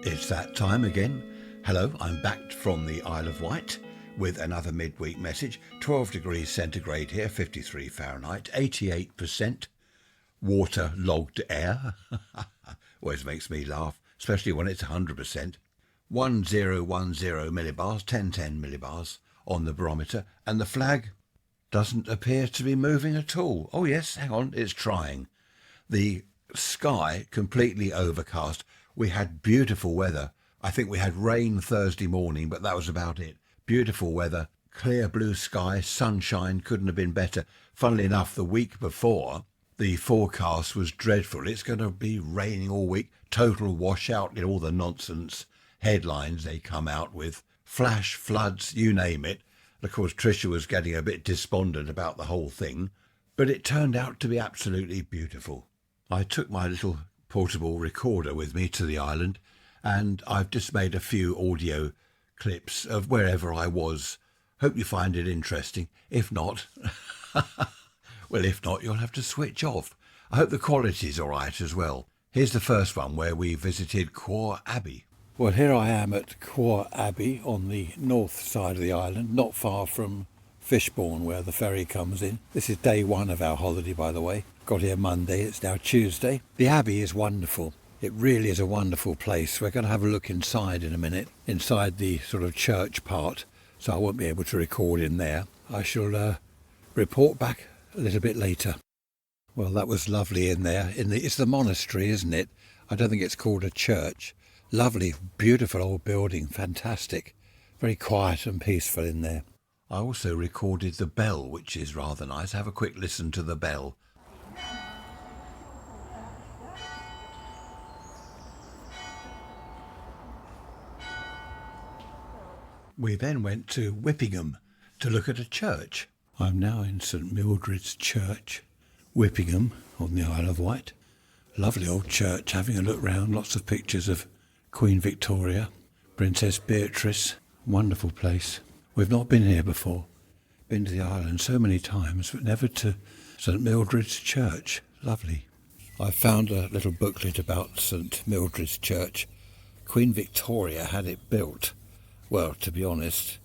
It's that time again. Hello, I'm back from the Isle of Wight with another midweek message. 12 degrees centigrade here, 53 Fahrenheit, 88% water-logged air. Always makes me laugh, especially when it's 100%. 1010 millibars, 1010 millibars on the barometer, and the flag doesn't appear to be moving at all. Oh yes, hang on, it's trying. The sky completely overcast. We had beautiful weather. I think we had rain Thursday morning, but that was about it. Beautiful weather, clear blue sky, sunshine, couldn't have been better. Funnily enough, the week before, the forecast was dreadful. It's going to be raining all week, total washout, all the nonsense headlines they come out with, flash floods, you name it. And of course, Tricia was getting a bit despondent about the whole thing, but it turned out to be absolutely beautiful. I took my little portable recorder with me to the island, and I've just made a few audio clips of wherever I was. Hope you find it interesting. If not, well, if not, you'll have to switch off. I hope the quality's all right as well. Here's the first one where we visited Quarr Abby. Well, here I am at Quarr Abby on the north side of the island, not far from Fishbourne, where the ferry comes in. This is day one of our holiday, by the way. Got here Monday, it's now Tuesday. The Abbey is wonderful. It really is a wonderful place. We're going to have a look inside in a minute, inside the sort of church part, so I won't be able to record in there. I shall report back a little bit later. Well, that was lovely in there. It's the monastery, isn't it? I don't think it's called a church. Lovely, beautiful old building, fantastic. Very quiet and peaceful in there. I also recorded the bell, which is rather nice. Have a quick listen to the bell. We then went to Whippingham to look at a church. I'm now in St Mildred's Church, Whippingham on the Isle of Wight. Lovely old church, having a look round, lots of pictures of Queen Victoria, Princess Beatrice, wonderful place. We've not been here before, been to the island so many times, but never to St Mildred's Church. Lovely. I found a little booklet about St Mildred's Church. Queen Victoria had it built. Well, to be honest,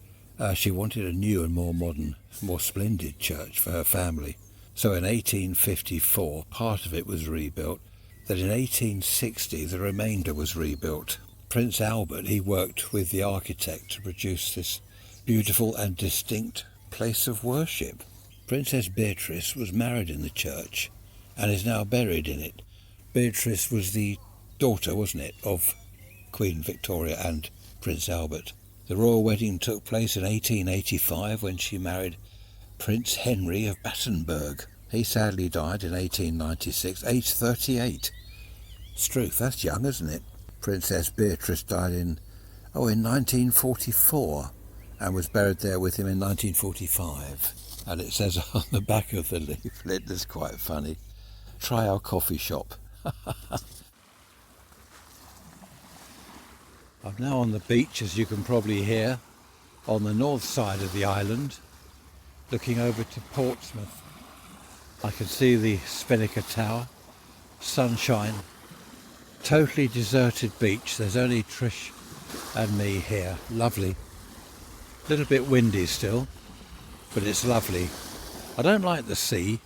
she wanted a new and more modern, more splendid church for her family. So in 1854, part of it was rebuilt. Then in 1860, the remainder was rebuilt. Prince Albert, he worked with the architect to produce this beautiful and distinct place of worship. Princess Beatrice was married in the church and is now buried in it. Beatrice was the daughter, wasn't it, of Queen Victoria and Prince Albert. The royal wedding took place in 1885 when she married Prince Henry of Battenberg. He sadly died in 1896, aged 38. It's true, that's young, isn't it? Princess Beatrice died in 1944 and was buried there with him in 1945. And it says on the back of the leaflet, that's quite funny, try our coffee shop. I'm now on the beach, as you can probably hear, on the north side of the island, looking over to Portsmouth. I can see the Spinnaker Tower, sunshine, totally deserted beach. There's only Trish and me here. Lovely. A little bit windy still, but it's lovely. I don't like the sea,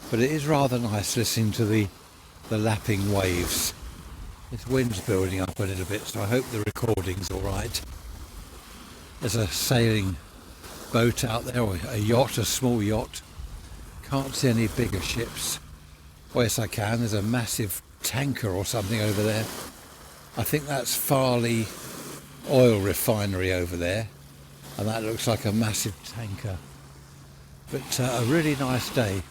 but it is rather nice listening to the lapping waves. This wind's building up a little bit, so I hope the recording's all right. There's a sailing boat out there, or a yacht, a small yacht. Can't see any bigger ships. Well, yes, I can. There's a massive tanker or something over there. I think that's Farley oil refinery over there, and that looks like a massive tanker. But a really nice day.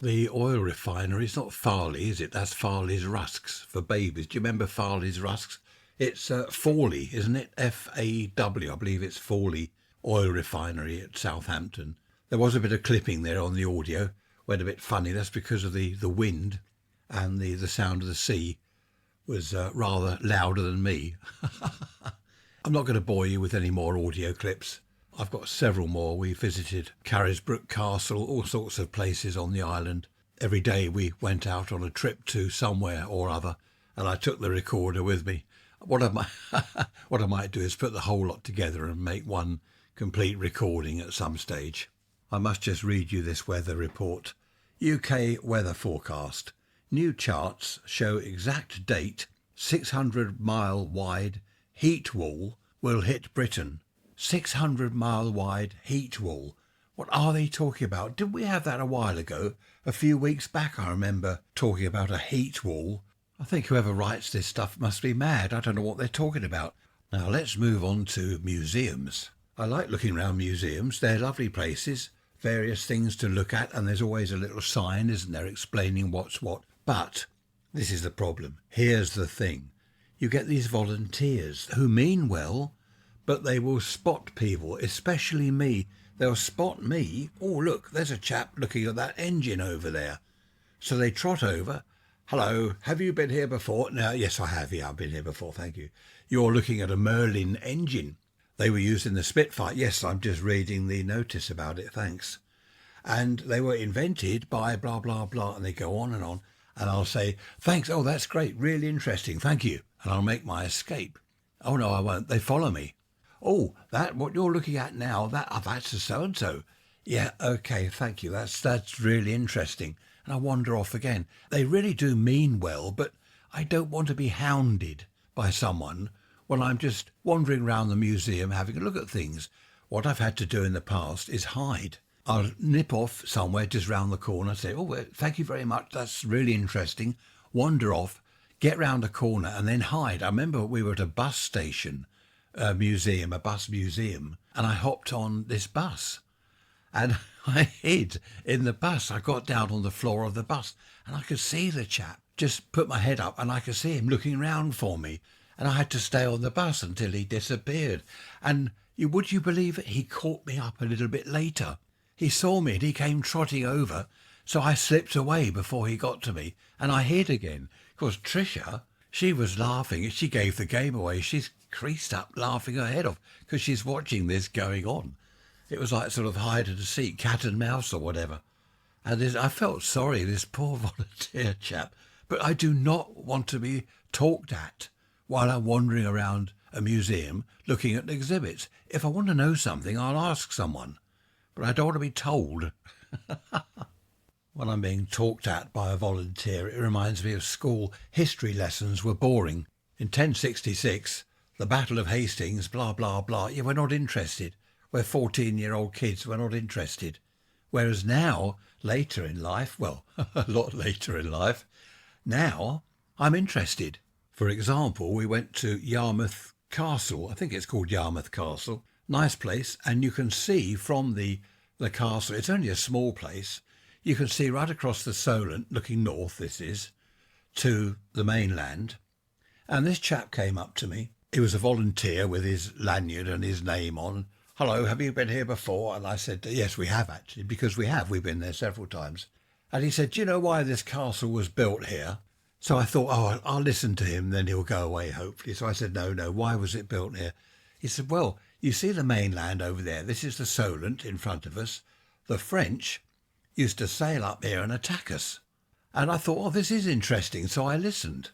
The oil refinery is not Farley, is it? That's Farley's Rusks for babies. Do you remember Farley's Rusks? It's Fawley, isn't it? F-A-W, I believe it's Fawley Oil Refinery at Southampton. There was a bit of clipping there on the audio. Went a bit funny. That's because of the wind, and the sound of the sea was rather louder than me. I'm not going to bore you with any more audio clips. I've got several more. We visited Carisbrooke Castle, all sorts of places on the island. Every day we went out on a trip to somewhere or other, and I took the recorder with me. What I might, what I might do is put the whole lot together and make one complete recording at some stage. I must just read you this weather report. UK weather forecast. New charts show exact date 600-mile wide heat wall will hit Britain. 600-mile wide heat wall. What are they talking about? Didn't we have that a while ago? A few weeks back I remember talking about a heat wall. I think whoever writes this stuff must be mad. I don't know what they're talking about. Now let's move on to museums. I like looking around museums. They're lovely places, various things to look at, and there's always a little sign, isn't there, explaining what's what. But this is the problem. Here's the thing. You get these volunteers who mean well, but they will spot people, especially me. They'll spot me. Oh, look, there's a chap looking at that engine over there. So they trot over. Hello, have you been here before? No, yes, I have. Yeah, I've been here before, thank you. You're looking at a Merlin engine. They were used in the Spitfire. Yes, I'm just reading the notice about it, thanks. And they were invented by blah, blah, blah, and they go on. And I'll say, thanks, oh, that's great, really interesting, thank you. And I'll make my escape. Oh, no, I won't. They follow me. Oh, that, what you're looking at now, that's a so-and-so. Yeah, okay, thank you. That's really interesting. And I wander off again. They really do mean well, but I don't want to be hounded by someone when I'm just wandering around the museum having a look at things. What I've had to do in the past is hide. I'll nip off somewhere just round the corner, say, oh, well, thank you very much, that's really interesting, wander off, get round a corner and then hide. I remember we were at a bus station, a bus museum, and I hopped on this bus. And I hid in the bus. I got down on the floor of the bus and I could see the chap. Just put my head up and I could see him looking round for me. And I had to stay on the bus until he disappeared. And would you believe it? He caught me up a little bit later. He saw me and he came trotting over. So I slipped away before he got to me and I hid again. Of course, Tricia, she was laughing. She gave the game away. She's creased up laughing her head off because she's watching this going on. It was like sort of hide and seek, cat and mouse or whatever. And I felt sorry, this poor volunteer chap. But I do not want to be talked at while I'm wandering around a museum looking at exhibits. If I want to know something, I'll ask someone. But I don't want to be told. When I'm being talked at by a volunteer, it reminds me of school. History lessons were boring. In 1066, the Battle of Hastings, blah, blah, blah. Yeah, we're not interested. We're 14-year-old kids, we're not interested. Whereas now, later in life, well, a lot later in life, now I'm interested. For example, we went to Yarmouth Castle. I think it's called Yarmouth Castle. Nice place. And you can see from the castle, it's only a small place, you can see right across the Solent, looking north this is, to the mainland. And this chap came up to me. He was a volunteer with his lanyard and his name on. Hello, have you been here before? And I said, yes, we have actually, because we've been there several times. And he said, do you know why this castle was built here? So I thought, oh, I'll listen to him, then he'll go away, hopefully. So I said, no, why was it built here? He said, well, you see the mainland over there. This is the Solent in front of us. The French used to sail up here and attack us. And I thought, oh, this is interesting. So I listened.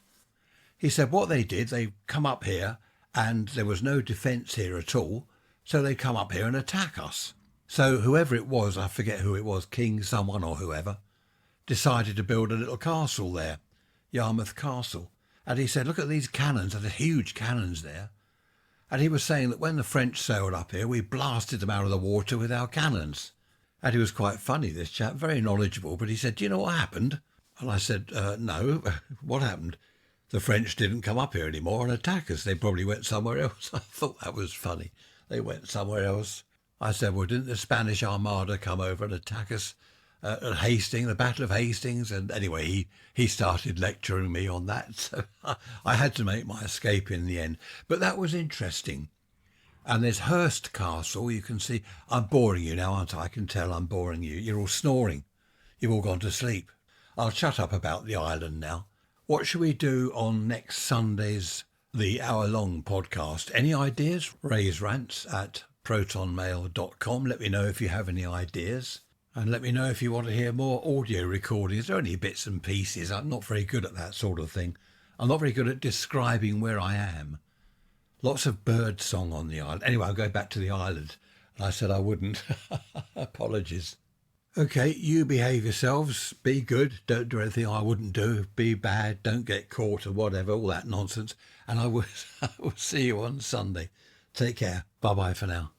He said, what they did, they come up here and there was no defence here at all. So they come up here and attack us. So whoever it was, I forget who it was, king someone or whoever, decided to build a little castle there, Yarmouth Castle. And he said, look at these cannons, there's huge cannons there. And he was saying that when the French sailed up here, we blasted them out of the water with our cannons. And he was quite funny, this chap, very knowledgeable. But he said, do you know what happened? And I said, no, what happened? The French didn't come up here anymore and attack us. They probably went somewhere else. I thought that was funny. They went somewhere else. I said, well, didn't the Spanish Armada come over and attack us at Hastings, the Battle of Hastings? And anyway, he started lecturing me on that. So I had to make my escape in the end. But that was interesting. And there's Hurst Castle. You can see, I'm boring you now, aren't I? I can tell I'm boring you. You're all snoring. You've all gone to sleep. I'll shut up about the island now. What shall we do on next Sunday's the hour-long podcast? Any ideas? Raise Rants at protonmail.com. Let me know if you have any ideas. And let me know if you want to hear more audio recordings. They're only bits and pieces. I'm not very good at that sort of thing. I'm not very good at describing where I am. Lots of bird song on the island. Anyway, I'll go back to the island. And I said I wouldn't. Apologies. Okay, you behave yourselves. Be good. Don't do anything I wouldn't do. Be bad. Don't get caught or whatever. All that nonsense. And I will see you on Sunday. Take care. Bye-bye for now.